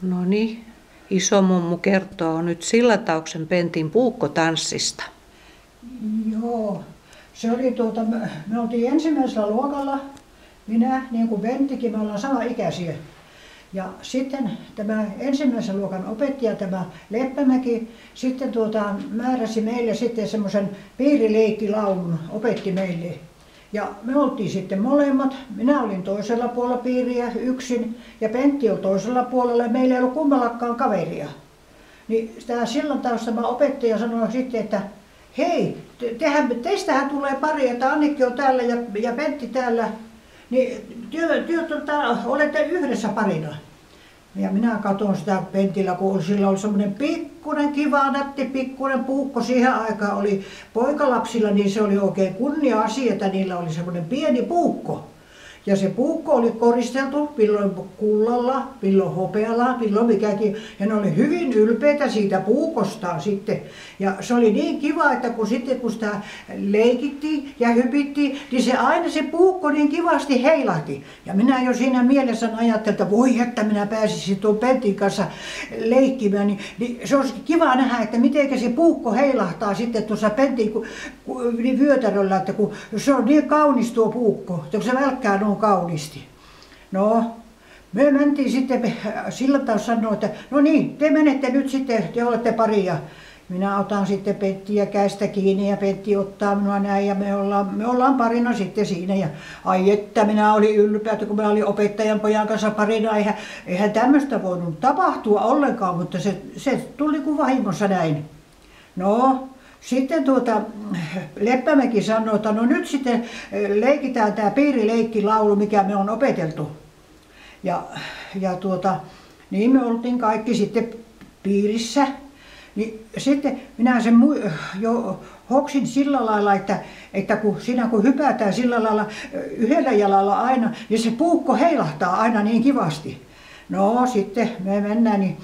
No niin, isomummu kertoo nyt Sillatauksen Pentin puukkotanssista. Joo, se oli me oltiin ensimmäisellä luokalla, minä niin kuin Penttikin, me ollaan sama ikäisiä. Ja sitten tämä ensimmäisen luokan opettaja, tämä Leppämäki, sitten määräsi meille sitten semmoisen piirileikkilaulun, opetti meille. Ja me oltiin sitten molemmat, minä olin toisella puolella piiriä yksin ja Pentti oli toisella puolella ja meillä ei ollut kummallakaan kaveria. Niin tämä Sillantaustama opettaja sanoi sitten, että hei, teistähän tulee pari, että Annikki on täällä ja Pentti täällä, niin olette yhdessä parina. Ja minä katson sitä Pentillä, kun sillä oli semmoinen pikkuinen kiva, nätti pikkuinen puukko. Siihen aikaan oli poikalapsilla, niin se oli oikein kunnia-asia, että niillä oli semmoinen pieni puukko. Ja se puukko oli koristeltu milloin kullalla, milloin hopealla, milloin mikäkin. Ja ne oli hyvin ylpeitä siitä puukostaan sitten. Ja se oli niin kiva, että kun sitä leikittiin ja hypittiin, niin se aina se puukko niin kivasti heilahti. Ja minä jo siinä mielessä ajattelin, että voi että minä pääsisin tuon Pentin kanssa leikkimään. Niin se olisi kiva nähdä, että miten se puukko heilahtaa sitten tuossa Pentin vyötäröllä, että kun se on niin kaunis tuo puukko, että kun se välkkää noin kauniisti. No, me mentiin sitten, Sillantaus sanoi, että no niin, te menette nyt sitten, te olette pari ja minä otan sitten Penttiä käistä kiinni ja Pentti ottaa minua näin ja me ollaan parina sitten siinä. Ja ai että minä olin ylpeä, kun minä olin opettajan pojan kanssa parina. Eihän tämmöistä voinut tapahtua ollenkaan, mutta se tuli kuin vahingossa näin. No, sitten Leppämäki sanoi, että no nyt sitten leikitään tämä piirileikkilaulu, mikä me on opeteltu. Niin me oltiin kaikki sitten piirissä. Niin sitten minä sen jo hoksin sillä lailla, että kun hypätään sillä lailla yhdellä jalalla aina, niin se puukko heilahtaa aina niin kivasti. No sitten me mennään,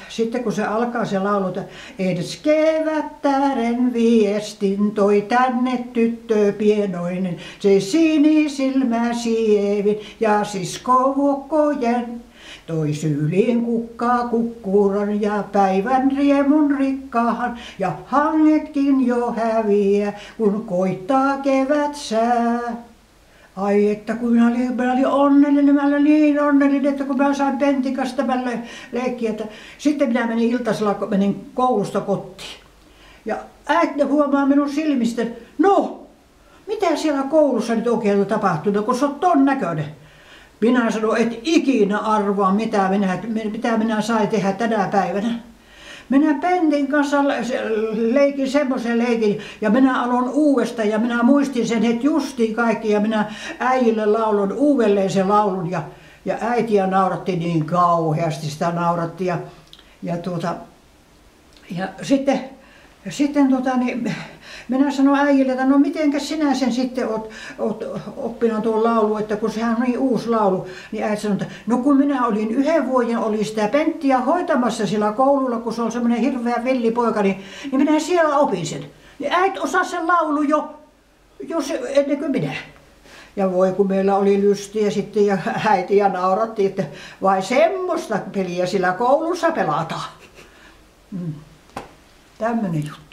sitten kun se alkaa se laulu, että edes kevättären viestin toi tänne tyttö pienoinen, se sinisilmä sievin ja sisko vuokkojen. Toi syliin kukkaa kukkuran ja päivän riemun rikkaahan ja hangetkin jo häviää, kun koittaa kevätsää. Ai että kun minä olin onnellinen, mä olin niin onnellinen, että kun mä sain Pentin kanssa tämän leikkiä. Sitten minä menin koulusta kotiin. Ja äiti huomaa minun silmistä, no, mitä siellä koulussa nyt oikein on tapahtunut, kun sä oot ton näköinen. Minä sanoin, et ikinä arvaa, mitä minä sain tehdä tänä päivänä. Minä Pentin kanssa leikin semmoisen leikin ja minä aloin uudestaan ja minä muistin sen heti justiin kaikki ja minä äijille lauloin uudelleen sen laulun ja äitiä nauratti niin kauheasti, sitä nauratti ja sitten minä sanoin äijille, että no mitenkäs sinä sen sitten oot oppinut tuon laulu, että kun sehän on niin uusi laulu, niin äiti sanoi, että no kun minä olin 1 vuoden, olin sitä Penttiä hoitamassa sillä koululla, kun se on semmoinen hirveä vellipoika, niin minä siellä opin sen. Niin äiti osasi sen laulu jo ennen kuin minä. Ja voi kun meillä oli lystiä sitten ja äitiä nauratti, että vai semmoista peliä sillä koulussa pelataan. Tämmöinen juttu.